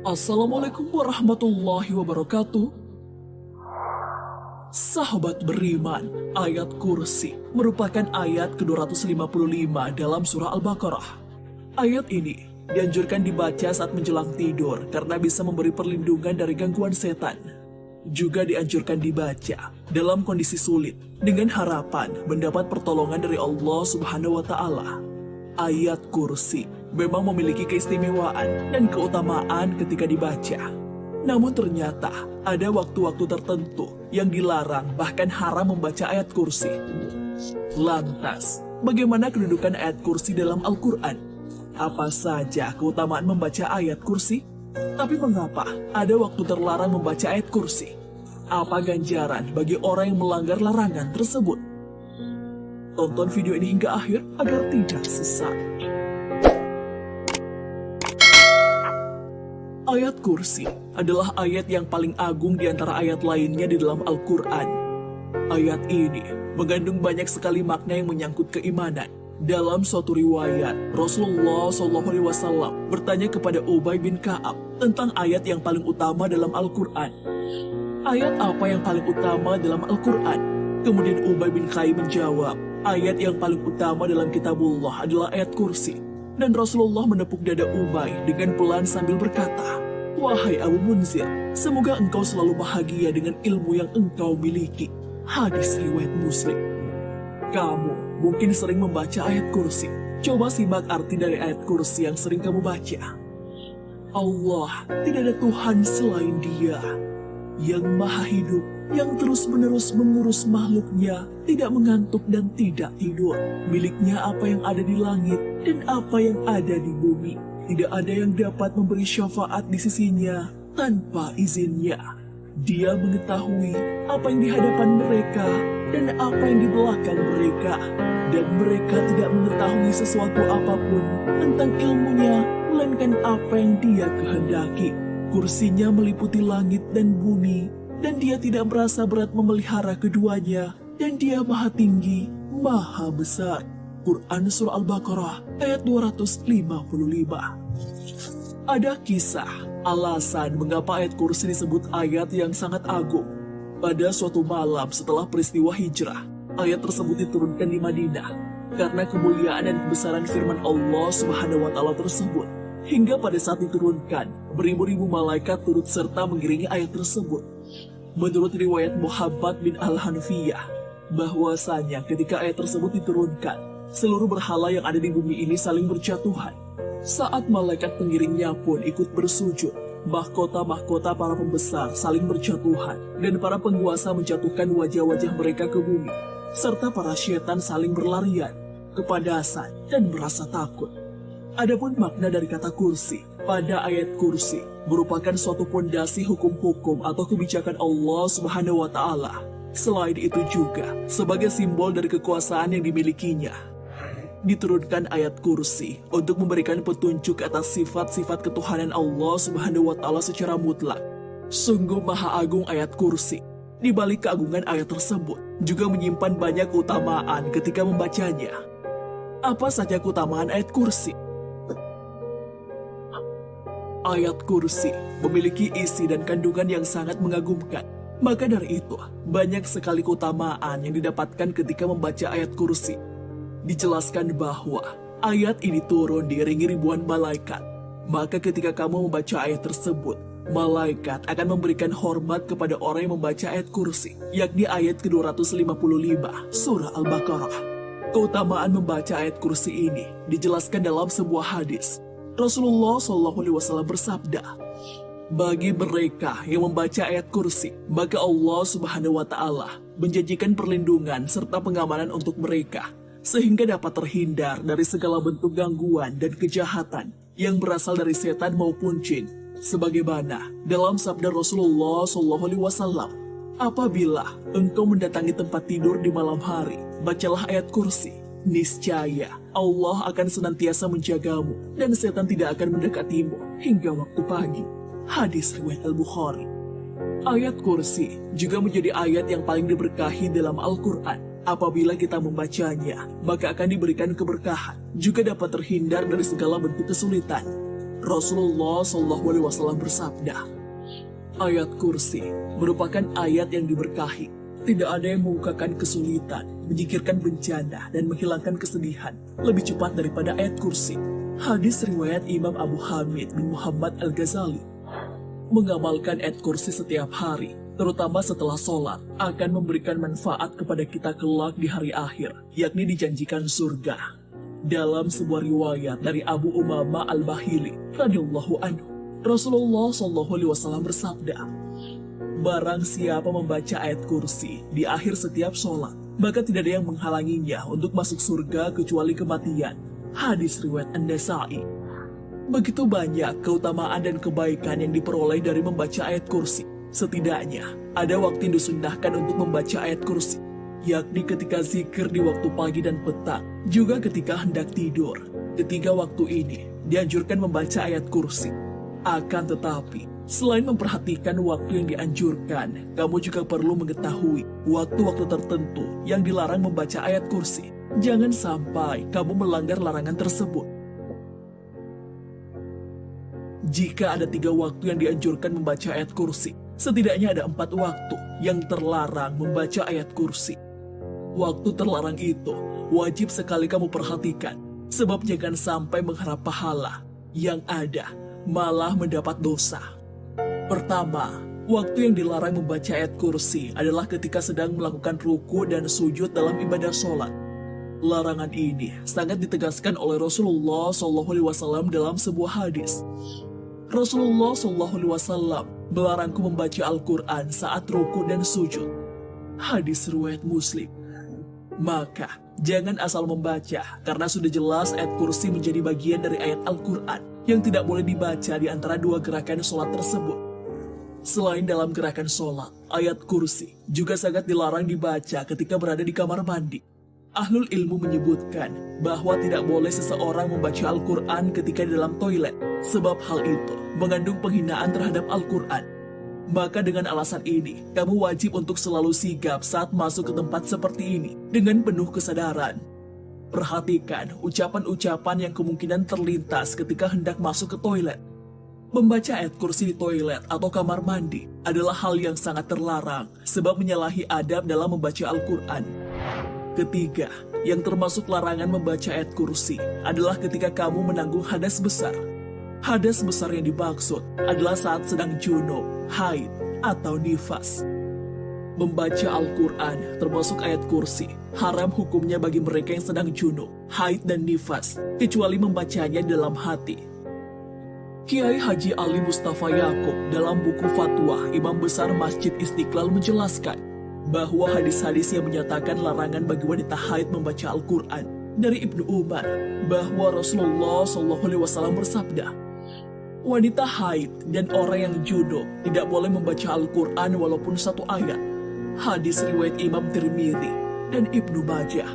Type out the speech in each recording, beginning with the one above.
Assalamualaikum warahmatullahi wabarakatuh. Sahabat beriman, ayat kursi merupakan ayat ke-255 dalam surah Al-Baqarah. Ayat ini dianjurkan dibaca saat menjelang tidur karena bisa memberi perlindungan dari gangguan setan. Juga dianjurkan dibaca dalam kondisi sulit dengan harapan mendapat pertolongan dari Allah Subhanahu wa Ta'ala. Ayat kursi memang memiliki keistimewaan dan keutamaan ketika dibaca. Namun ternyata ada waktu-waktu tertentu yang dilarang bahkan haram membaca ayat kursi. Lantas, bagaimana kedudukan ayat kursi dalam Al-Quran? Apa saja keutamaan membaca ayat kursi? Tapi mengapa ada waktu terlarang membaca ayat kursi? Apa ganjaran bagi orang yang melanggar larangan tersebut? Tonton video ini hingga akhir agar tidak sesat. Ayat kursi adalah ayat yang paling agung di antara ayat lainnya di dalam Al-Quran. Ayat ini mengandung banyak sekali makna yang menyangkut keimanan. Dalam suatu riwayat, Rasulullah SAW bertanya kepada Ubay bin Ka'ab tentang ayat yang paling utama dalam Al-Quran. Ayat apa yang paling utama dalam Al-Quran? Kemudian Ubay bin Ka'ab menjawab, ayat yang paling utama dalam kitabullah adalah ayat kursi. Dan Rasulullah menepuk dada Ubay dengan pelan sambil berkata, "Wahai Abu Munzir, semoga engkau selalu bahagia dengan ilmu yang engkau miliki." Hadis riwayat Muslim. Kamu mungkin sering membaca ayat kursi. Coba simak arti dari ayat kursi yang sering kamu baca. Allah, tidak ada Tuhan selain Dia, yang maha hidup, yang terus-menerus mengurus makhluknya, tidak mengantuk dan tidak tidur. Miliknya apa yang ada di langit dan apa yang ada di bumi. Tidak ada yang dapat memberi syafaat di sisinya tanpa izinnya. Dia mengetahui apa yang di hadapan mereka dan apa yang di belakang mereka. Dan mereka tidak mengetahui sesuatu apapun tentang ilmunya, melainkan apa yang Dia kehendaki. Kursinya meliputi langit dan bumi, dan Dia tidak merasa berat memelihara keduanya, dan Dia maha tinggi, maha besar. Quran Surah Al-Baqarah ayat 255. Ada kisah, alasan mengapa ayat kursi disebut ayat yang sangat agung. Pada suatu malam setelah peristiwa hijrah, ayat tersebut diturunkan di Madinah, karena kemuliaan dan kebesaran firman Allah Subhanahu wa Ta'ala tersebut. Hingga pada saat diturunkan, beribu-ribu malaikat turut serta mengiringi ayat tersebut. Menurut riwayat Muhammad bin Al-Hanfiyah, bahwasanya ketika ayat tersebut diturunkan, seluruh berhala yang ada di bumi ini saling berjatuhan. Saat malaikat pengiringnya pun ikut bersujud, mahkota-mahkota para pembesar saling berjatuhan, dan para penguasa menjatuhkan wajah-wajah mereka ke bumi, serta para syaitan saling berlarian, kepanasan, dan merasa takut. Adapun makna dari kata kursi pada ayat kursi merupakan suatu pondasi hukum-hukum atau kebijakan Allah Subhanahu wa Ta'ala. Selain itu juga sebagai simbol dari kekuasaan yang dimilikinya. Diturunkan ayat kursi untuk memberikan petunjuk atas sifat-sifat ketuhanan Allah Subhanahu wa Ta'ala secara mutlak. Sungguh maha agung ayat kursi. Di balik keagungan ayat tersebut juga menyimpan banyak keutamaan ketika membacanya. Apa saja keutamaan ayat kursi? Ayat kursi memiliki isi dan kandungan yang sangat mengagumkan. Maka dari itu, banyak sekali keutamaan yang didapatkan ketika membaca ayat kursi. Dijelaskan bahwa ayat ini turun diiringi ribuan malaikat. Maka ketika kamu membaca ayat tersebut, malaikat akan memberikan hormat kepada orang yang membaca ayat kursi, yakni ayat ke-255 surah Al-Baqarah. Keutamaan membaca ayat kursi ini dijelaskan dalam sebuah hadis. Rasulullah SAW bersabda, bagi mereka yang membaca ayat kursi, maka Allah Subhanahu wa Ta'ala menjanjikan perlindungan serta pengamanan untuk mereka, sehingga dapat terhindar dari segala bentuk gangguan dan kejahatan yang berasal dari setan maupun jin. Sebagaimana dalam sabda Rasulullah SAW, apabila engkau mendatangi tempat tidur di malam hari, bacalah ayat kursi. Niscaya Allah akan senantiasa menjagamu dan setan tidak akan mendekatimu hingga waktu pagi. Hadis riwayat Al-Bukhari. Ayat kursi juga menjadi ayat yang paling diberkahi dalam Al-Quran. Apabila kita membacanya, maka akan diberikan keberkahan, juga dapat terhindar dari segala bentuk kesulitan. Rasulullah SAW bersabda, ayat kursi merupakan ayat yang diberkahi. Tidak ada yang membukakan kesulitan, menyingkirkan bencana, dan menghilangkan kesedihan lebih cepat daripada ayat kursi. Hadis riwayat Imam Abu Hamid bin Muhammad Al-Ghazali. Mengamalkan ayat kursi setiap hari, terutama setelah sholat, akan memberikan manfaat kepada kita kelak di hari akhir, yakni dijanjikan surga. Dalam sebuah riwayat dari Abu Umamah Al-Bahili radhiyallahu anhu, Rasulullah SAW bersabda, barang siapa membaca ayat kursi di akhir setiap sholat, maka tidak ada yang menghalanginya untuk masuk surga kecuali kematian. Hadis riwayat An-Nasa'i. Begitu banyak keutamaan dan kebaikan yang diperoleh dari membaca ayat kursi. Setidaknya, ada waktu yang disunnahkan untuk membaca ayat kursi, yakni ketika zikir di waktu pagi dan petang, juga ketika hendak tidur. Ketiga waktu ini dianjurkan membaca ayat kursi. Akan tetapi, selain memperhatikan waktu yang dianjurkan, kamu juga perlu mengetahui waktu-waktu tertentu yang dilarang membaca ayat kursi. Jangan sampai kamu melanggar larangan tersebut. Jika ada 3 waktu yang dianjurkan membaca ayat kursi, setidaknya ada 4 waktu yang terlarang membaca ayat kursi. Waktu terlarang itu wajib sekali kamu perhatikan, sebab jangan sampai mengharap pahala, yang ada malah mendapat dosa. Pertama, waktu yang dilarang membaca ayat kursi adalah ketika sedang melakukan ruku dan sujud dalam ibadah sholat. Larangan ini sangat ditegaskan oleh Rasulullah SAW dalam sebuah hadis. Rasulullah SAW melarangku membaca Al-Quran saat ruku dan sujud. Hadis riwayat Muslim. Maka, jangan asal membaca, karena sudah jelas ayat kursi menjadi bagian dari ayat Al-Quran yang tidak boleh dibaca di antara 2 gerakan sholat tersebut. Selain dalam gerakan sholat, ayat kursi juga sangat dilarang dibaca ketika berada di kamar mandi. Ahlul ilmu menyebutkan bahwa tidak boleh seseorang membaca Al-Quran ketika di dalam toilet, sebab hal itu mengandung penghinaan terhadap Al-Quran. Maka dengan alasan ini, kamu wajib untuk selalu sigap saat masuk ke tempat seperti ini dengan penuh kesadaran. Perhatikan ucapan-ucapan yang kemungkinan terlintas ketika hendak masuk ke toilet. Membaca ayat kursi di toilet atau kamar mandi adalah hal yang sangat terlarang sebab menyalahi adab dalam membaca Al-Quran. Ketiga, yang termasuk larangan membaca ayat kursi adalah ketika kamu menanggung hadas besar. Hadas besar yang dimaksud adalah saat sedang junub, haid, atau nifas. Membaca Al-Quran, termasuk ayat kursi, haram hukumnya bagi mereka yang sedang junub, haid, dan nifas, kecuali membacanya dalam hati. Kiai Haji Ali Mustafa Yaakob dalam buku Fatwa Imam Besar Masjid Istiqlal menjelaskan bahwa hadis-hadis yang menyatakan larangan bagi wanita haid membaca Al-Quran dari Ibnu Umar, bahwa Rasulullah SAW bersabda, wanita haid dan orang yang junub tidak boleh membaca Al-Quran walaupun 1 ayat. Hadis riwayat Imam Tirmidzi dan Ibnu Majah.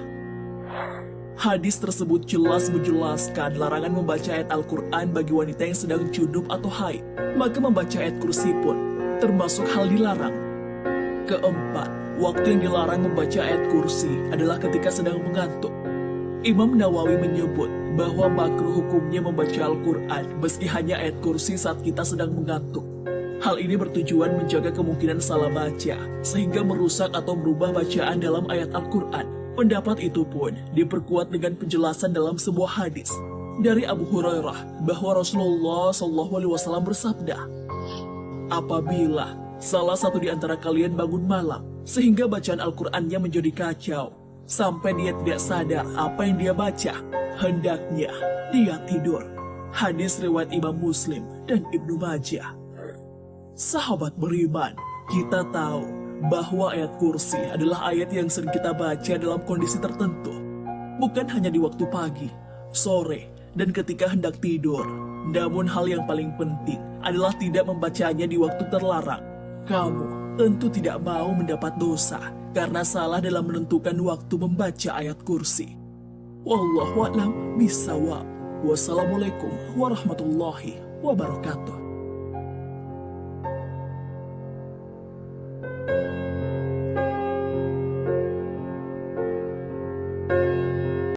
Hadis tersebut jelas menjelaskan larangan membaca ayat Al-Quran bagi wanita yang sedang junub atau haid. Maka membaca ayat kursi pun termasuk hal dilarang. Keempat, waktu yang dilarang membaca ayat kursi adalah ketika sedang mengantuk. Imam Nawawi menyebut bahwa makruh hukumnya membaca Al-Quran meski hanya ayat kursi saat kita sedang mengantuk. Hal ini bertujuan menjaga kemungkinan salah baca, sehingga merusak atau merubah bacaan dalam ayat Al-Quran. Pendapat itu pun diperkuat dengan penjelasan dalam sebuah hadis dari Abu Hurairah bahwa Rasulullah SAW bersabda, apabila salah satu di antara kalian bangun malam, sehingga bacaan Al-Qurannya menjadi kacau, sampai dia tidak sadar apa yang dia baca, hendaknya dia tidur. Hadis riwayat Imam Muslim dan Ibnu Majah. Sahabat beriman, kita tahu bahwa ayat kursi adalah ayat yang sering kita baca dalam kondisi tertentu. Bukan hanya di waktu pagi, sore, dan ketika hendak tidur. Namun hal yang paling penting adalah tidak membacanya di waktu terlarang. Kamu tentu tidak mau mendapat dosa karena salah dalam menentukan waktu membaca ayat kursi. Wallahu a'lam bishawab. Wassalamualaikum warahmatullahi wabarakatuh.